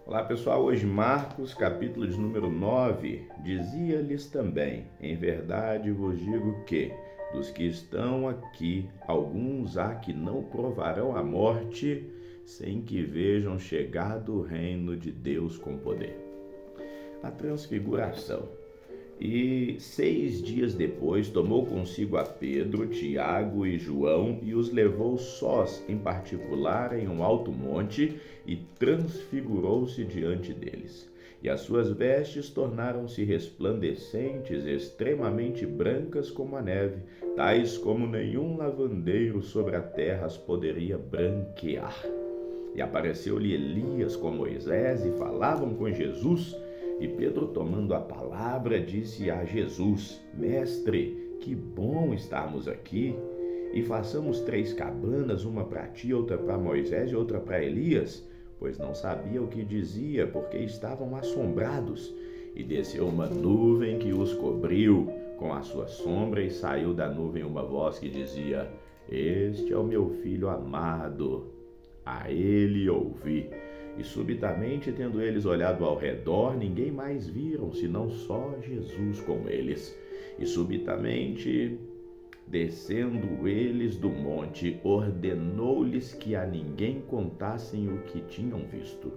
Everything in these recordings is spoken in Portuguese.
Olá pessoal, hoje Marcos, capítulo de número 9, dizia-lhes também: em verdade vos digo que, dos que estão aqui, alguns há que não provarão a morte, sem que vejam chegado o reino de Deus com poder. A transfiguração. E 6 dias depois tomou consigo a Pedro, Tiago e João e os levou sós em particular em um alto monte e transfigurou-se diante deles. E as suas vestes tornaram-se resplandecentes, extremamente brancas como a neve, tais como nenhum lavandeiro sobre a terra as poderia branquear. E apareceu-lhe Elias com Moisés e falavam com Jesus. E Pedro, tomando a palavra, disse a Jesus: Mestre, que bom estarmos aqui. E façamos 3 cabanas, uma para ti, outra para Moisés e outra para Elias, pois não sabia o que dizia, porque estavam assombrados. E desceu uma nuvem que os cobriu com a sua sombra, e saiu da nuvem uma voz que dizia: Este é o meu filho amado, a ele ouvi. E subitamente, tendo eles olhado ao redor, ninguém mais viram, senão só Jesus com eles. E subitamente, descendo eles do monte, ordenou-lhes que a ninguém contassem o que tinham visto,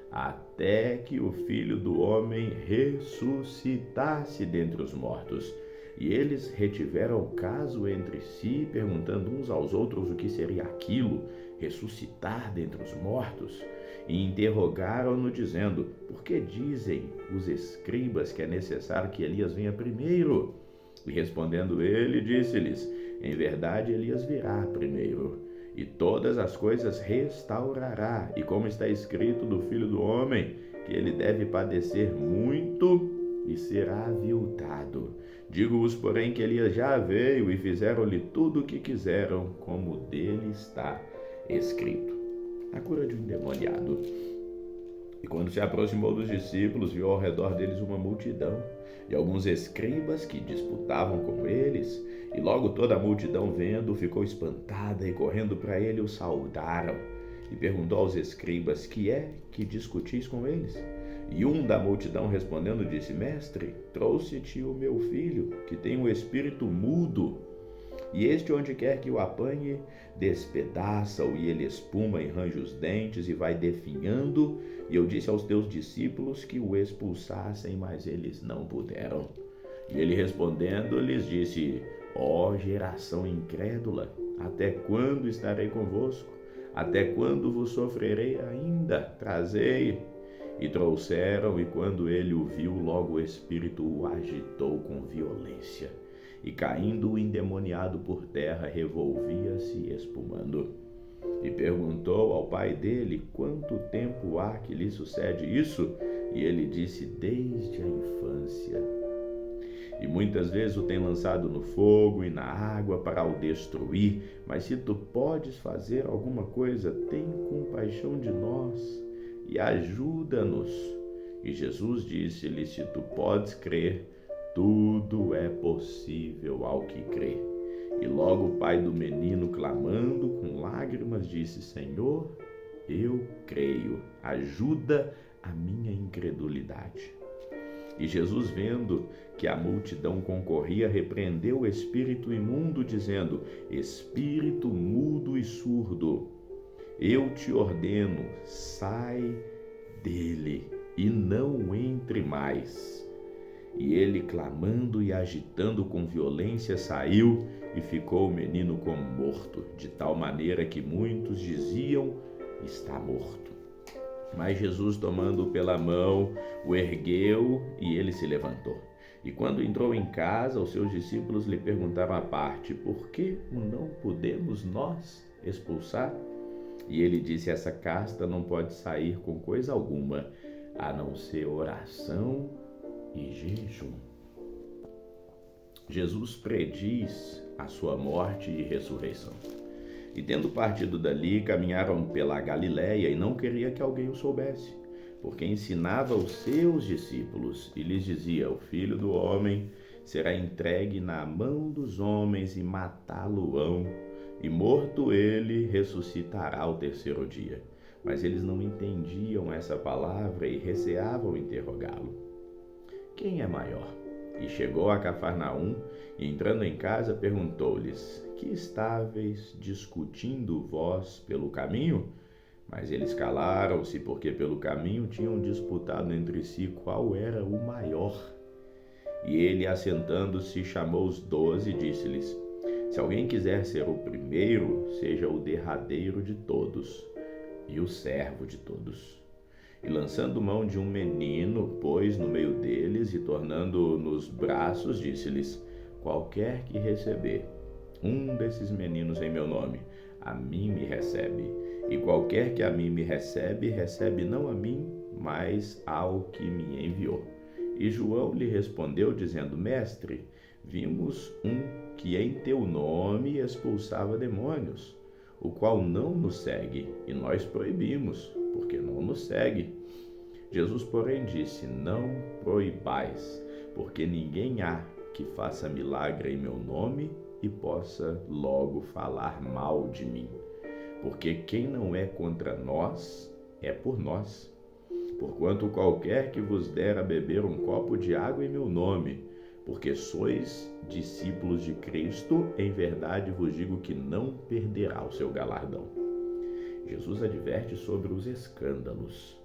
até que o Filho do Homem ressuscitasse dentre os mortos. E eles retiveram o caso entre si, perguntando uns aos outros o que seria aquilo, ressuscitar dentre os mortos. E interrogaram-no, dizendo: Por que dizem os escribas que é necessário que Elias venha primeiro? E respondendo ele, disse-lhes: Em verdade, Elias virá primeiro, e todas as coisas restaurará. E como está escrito do Filho do Homem, que ele deve padecer muito e será aviltado. Digo-vos, porém, que Elias já veio e fizeram-lhe tudo o que quiseram, como dele está escrito. A cura de um endemoniado. E quando se aproximou dos discípulos, viu ao redor deles uma multidão e alguns escribas que disputavam com eles. E logo toda a multidão, vendo, ficou espantada e correndo para ele o saudaram. E perguntou aos escribas: Que é que discutis com eles? E um da multidão respondendo disse: Mestre, trouxe-te o meu filho, que tem um espírito mudo. E este, onde quer que o apanhe, despedaça-o, e ele espuma e range os dentes e vai definhando. E eu disse aos teus discípulos que o expulsassem, mas eles não puderam. E ele respondendo lhes disse: Ó geração incrédula, até quando estarei convosco? Até quando vos sofrerei ainda? Trazei. E trouxeram, e quando ele o viu, logo o espírito o agitou com violência. E caindo o endemoniado por terra, revolvia-se espumando. E perguntou ao pai dele: Quanto tempo há que lhe sucede isso? E ele disse: Desde a infância. E muitas vezes o tem lançado no fogo e na água para o destruir. Mas se tu podes fazer alguma coisa, tem compaixão de nós e ajuda-nos. E Jesus disse-lhe: Se tu podes crer, tudo é possível ao que crê. E logo o pai do menino, clamando com lágrimas, disse: Senhor, eu creio, ajuda a minha incredulidade. E Jesus, vendo que a multidão concorria, repreendeu o espírito imundo, dizendo: Espírito mudo e surdo, eu te ordeno, sai dele e não entre mais. E ele, clamando e agitando com violência, saiu, e ficou o menino como morto, de tal maneira que muitos diziam: Está morto. Mas Jesus, tomando-o pela mão, o ergueu, e ele se levantou. E quando entrou em casa, os seus discípulos lhe perguntaram à parte: Por que o não podemos nós expulsar? E ele disse: Essa casta não pode sair com coisa alguma, a não ser oração e jejum. Jesus prediz a sua morte e ressurreição. E tendo partido dali, caminharam pela Galiléia, e não queria que alguém o soubesse, porque ensinava os seus discípulos e lhes dizia: O Filho do Homem será entregue na mão dos homens e matá-lo-ão, e morto ele, ressuscitará ao terceiro dia. Mas eles não entendiam essa palavra e receavam interrogá-lo. Quem é maior? E chegou a Cafarnaum, e entrando em casa, perguntou-lhes: Que estáveis discutindo vós pelo caminho? Mas eles calaram-se, porque pelo caminho tinham disputado entre si qual era o maior. E ele, assentando-se, chamou os 12 e disse-lhes: Se alguém quiser ser o primeiro, seja o derradeiro de todos e o servo de todos. E lançando mão de um menino, pôs no meio deles e, tornando-o nos braços, disse-lhes: Qualquer que receber um desses meninos em meu nome, a mim me recebe. E qualquer que a mim me recebe, recebe não a mim, mas ao que me enviou. E João lhe respondeu, dizendo: Mestre, vimos um que em teu nome expulsava demônios, o qual não nos segue, e nós proibimos, porque não nos segue. Jesus, porém, disse: Não proibais, porque ninguém há que faça milagre em meu nome e possa logo falar mal de mim. Porque quem não é contra nós, é por nós. Porquanto qualquer que vos der a beber um copo de água em meu nome, porque sois discípulos de Cristo, em verdade vos digo que não perderá o seu galardão. Jesus adverte sobre os escândalos.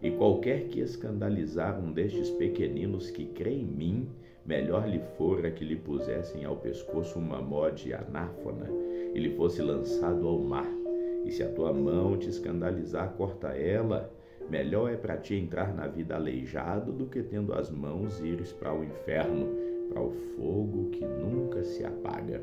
E qualquer que escandalizar um destes pequeninos que crê em mim, melhor lhe fora que lhe pusessem ao pescoço uma mó de anáfona e lhe fosse lançado ao mar. E se a tua mão te escandalizar, corta ela. Melhor é para ti entrar na vida aleijado do que, tendo as mãos, ires para o inferno, para o fogo que nunca se apaga,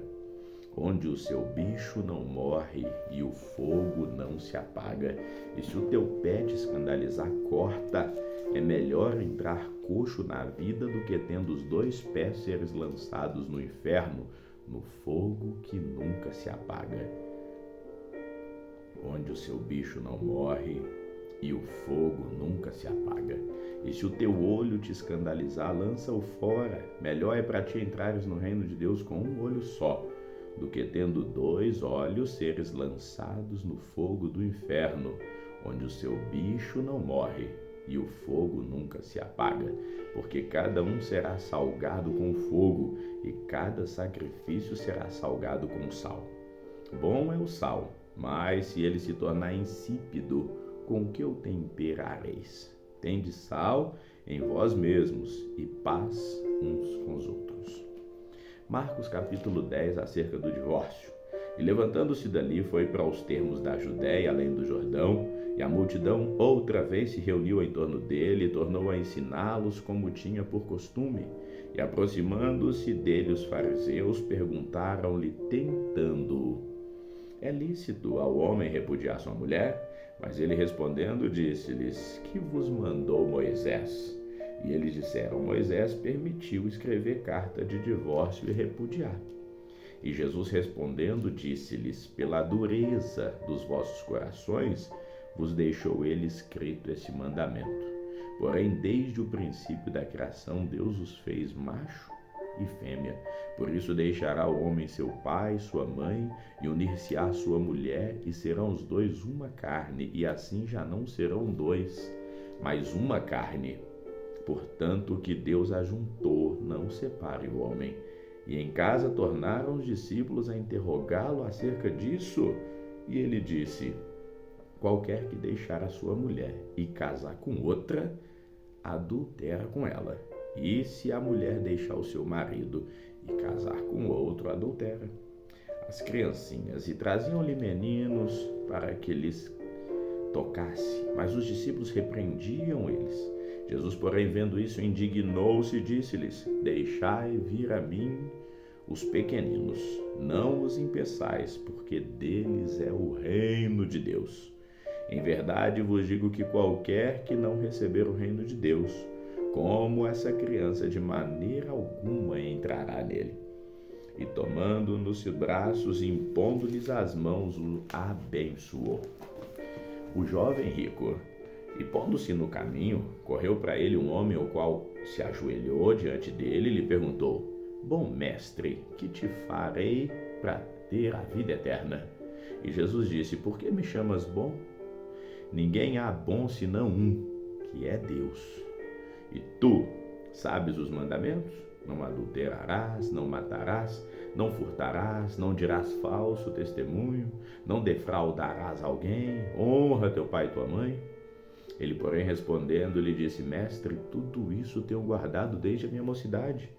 onde o seu bicho não morre e o fogo não se apaga. E se o teu pé te escandalizar, corta. É melhor entrar coxo na vida do que, tendo os 2 pés, seres lançados no inferno, no fogo que nunca se apaga, onde o seu bicho não morre e o fogo nunca se apaga. E se o teu olho te escandalizar, lança-o fora. Melhor é para ti entrares no reino de Deus com um olho só, do que, tendo 2 olhos, seres lançados no fogo do inferno, onde o seu bicho não morre e o fogo nunca se apaga. Porque cada um será salgado com fogo, e cada sacrifício será salgado com sal. Bom é o sal, mas se ele se tornar insípido, com que o temperareis? Tende sal em vós mesmos e paz uns com os outros. Marcos capítulo 10, acerca do divórcio. E levantando-se dali, foi para os termos da Judéia, além do Jordão, e a multidão outra vez se reuniu em torno dele e tornou a ensiná-los como tinha por costume. E aproximando-se dele os fariseus, perguntaram-lhe, tentando-o: É lícito ao homem repudiar sua mulher? Mas ele respondendo, disse-lhes: Que vos mandou Moisés? E eles disseram: Moisés permitiu escrever carta de divórcio e repudiar. E Jesus respondendo, disse-lhes: Pela dureza dos vossos corações vos deixou ele escrito esse mandamento. Porém, desde o princípio da criação, Deus os fez macho e fêmea. Por isso deixará o homem seu pai e sua mãe, e unir-se-á sua mulher, e serão os 2 uma carne, e assim já não serão 2, mas uma carne. Portanto, o que Deus ajuntou, não separe o homem. E em casa tornaram os discípulos a interrogá-lo acerca disso, e ele disse: Qualquer que deixar a sua mulher e casar com outra, adultera com ela. E se a mulher deixar o seu marido e casar com outro, adultera. As criancinhas e traziam-lhe meninos para que lhes tocasse, mas os discípulos repreendiam eles. Jesus, porém, vendo isso, indignou-se e disse-lhes: Deixai vir a mim os pequeninos, não os impeçais, porque deles é o reino de Deus. Em verdade vos digo que qualquer que não receber o reino de Deus, como essa criança, de maneira alguma entrará nele. E tomando nos seus braços e impondo-lhes as mãos, o abençoou. O jovem rico, e pondo-se no caminho, correu para ele um homem, o qual se ajoelhou diante dele e lhe perguntou: Bom mestre, que te farei para ter a vida eterna? E Jesus disse: Por que me chamas bom? ninguém há bom senão um, que é Deus. E tu sabes os mandamentos? Não adulterarás, não matarás, não furtarás, não dirás falso testemunho, não defraudarás alguém, honra teu pai e tua mãe. Ele, porém, respondendo, lhe disse: Mestre, tudo isso tenho guardado desde a minha mocidade.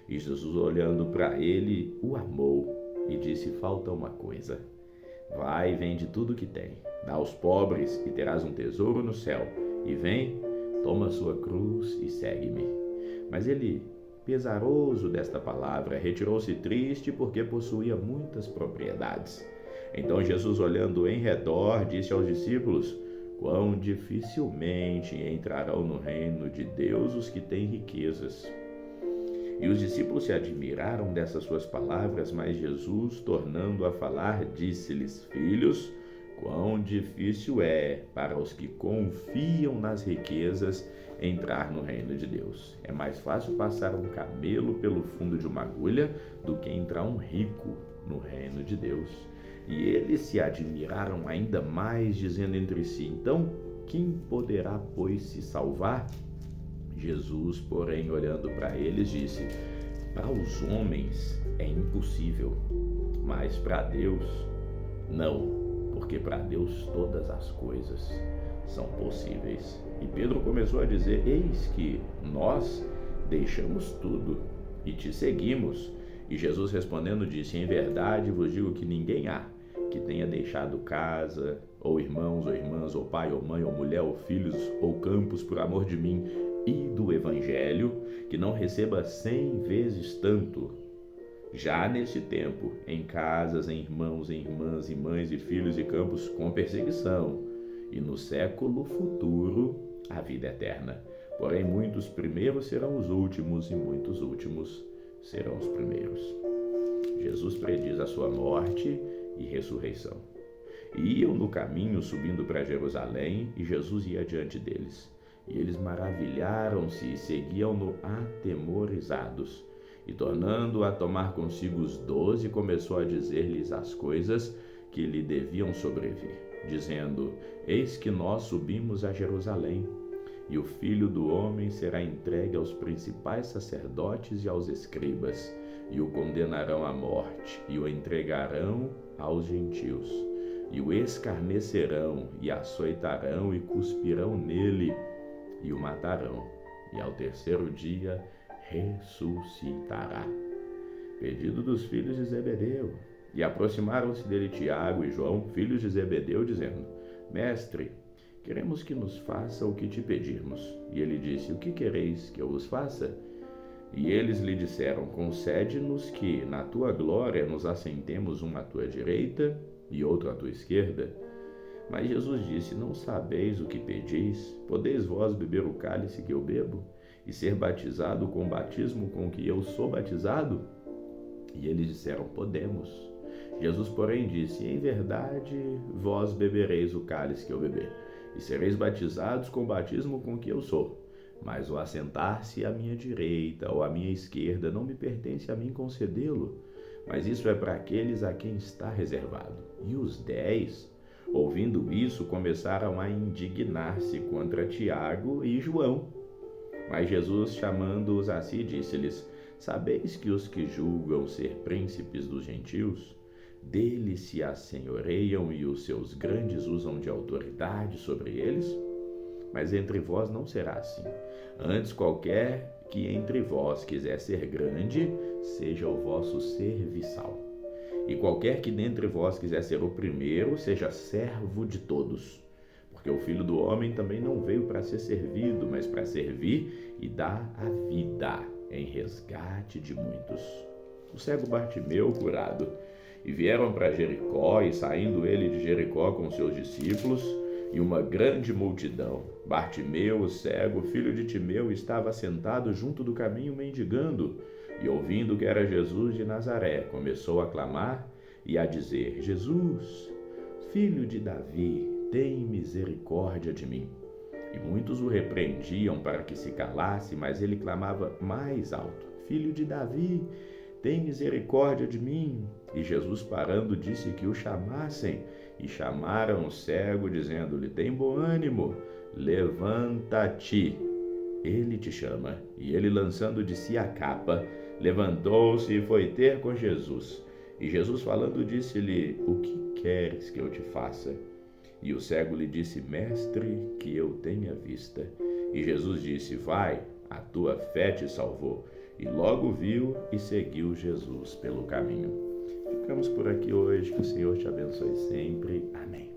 E Jesus, olhando para ele, o amou e disse: falta uma coisa. Vai, vende tudo o que tem, dá aos pobres e terás um tesouro no céu. E vem, toma a sua cruz e segue-me. Mas ele, pesaroso desta palavra, retirou-se triste porque possuía muitas propriedades. Então Jesus, olhando em redor, disse aos discípulos: quão dificilmente entrarão no reino de Deus os que têm riquezas. E os discípulos se admiraram dessas suas palavras, mas Jesus, tornando a falar, disse-lhes: filhos, quão difícil é para os que confiam nas riquezas entrar no reino de Deus. É mais fácil passar um camelo pelo fundo de uma agulha do que entrar um rico no reino de Deus. E eles se admiraram ainda mais, dizendo entre si: então, quem poderá, pois, se salvar? Jesus, porém, olhando para eles, disse: para os homens é impossível, mas para Deus não, porque para Deus todas as coisas são possíveis. E Pedro começou a dizer: eis que nós deixamos tudo e te seguimos. E Jesus, respondendo, disse: em verdade vos digo que ninguém há que tenha deixado casa, ou irmãos, ou irmãs, ou pai, ou mãe, ou mulher, ou filhos, ou campos, por amor de mim e do Evangelho, que não receba 100 vezes tanto, já neste tempo, em casas, em irmãos, em irmãs, e mães, e filhos, e campos, com perseguição, e no século futuro, a vida eterna. Porém, muitos primeiros serão os últimos, e muitos últimos serão os primeiros. Jesus prediz a sua morte e ressurreição. E iam no caminho subindo para Jerusalém, e Jesus ia diante deles. E eles maravilharam-se e seguiam-no atemorizados. E tornando a tomar consigo os 12, começou a dizer-lhes as coisas que lhe deviam sobrevir, dizendo: eis que nós subimos a Jerusalém, e o Filho do Homem será entregue aos principais sacerdotes e aos escribas, e o condenarão à morte, e o entregarão aos gentios, e o escarnecerão, e açoitarão, e cuspirão nele, e o matarão, e ao terceiro dia ressuscitará. Pedido dos filhos de Zebedeu. E aproximaram-se dele Tiago e João, filhos de Zebedeu, dizendo: Mestre, queremos que nos faça o que te pedirmos. E ele disse: o que quereis que eu vos faça? E eles lhe disseram: concede-nos que na tua glória nos assentemos um à tua direita e outro à tua esquerda. Mas Jesus disse: não sabeis o que pedis? Podeis vós beber o cálice que eu bebo, e ser batizado com o batismo com que eu sou batizado? E eles disseram: podemos. Jesus, porém, disse: em verdade vós bebereis o cálice que eu beber, e sereis batizados com o batismo com que eu sou. Mas o assentar-se à minha direita ou à minha esquerda não me pertence a mim concedê-lo, mas isso é para aqueles a quem está reservado. E os 10, ouvindo isso, começaram a indignar-se contra Tiago e João. Mas Jesus, chamando-os a si, disse-lhes: sabeis que os que julgam ser príncipes dos gentios, deles se assenhoreiam e os seus grandes usam de autoridade sobre eles? Mas entre vós não será assim. Antes, qualquer que entre vós quiser ser grande, seja o vosso serviçal. E qualquer que dentre vós quiser ser o primeiro, seja servo de todos. Porque o Filho do Homem também não veio para ser servido, mas para servir e dar a vida em resgate de muitos. O cego Bartimeu curado. E vieram para Jericó, e saindo ele de Jericó com seus discípulos, e uma grande multidão. Bartimeu, o cego, filho de Timeu, estava sentado junto do caminho mendigando, e ouvindo que era Jesus de Nazaré, começou a clamar e a dizer: Jesus, filho de Davi, tem misericórdia de mim. E muitos o repreendiam para que se calasse, mas ele clamava mais alto: Filho de Davi, tem misericórdia de mim. E Jesus, parando, disse que o chamassem. e chamaram o cego, dizendo-lhe: tem bom ânimo, levanta-te, ele te chama. E ele, lançando de si a capa, levantou-se e foi ter com Jesus. E Jesus, falando, disse-lhe: o que queres que eu te faça? E o cego lhe disse: mestre, que eu tenha vista. E Jesus disse: vai, a tua fé te salvou. E logo viu e seguiu Jesus pelo caminho. Ficamos por aqui hoje, que o Senhor te abençoe sempre. Amém.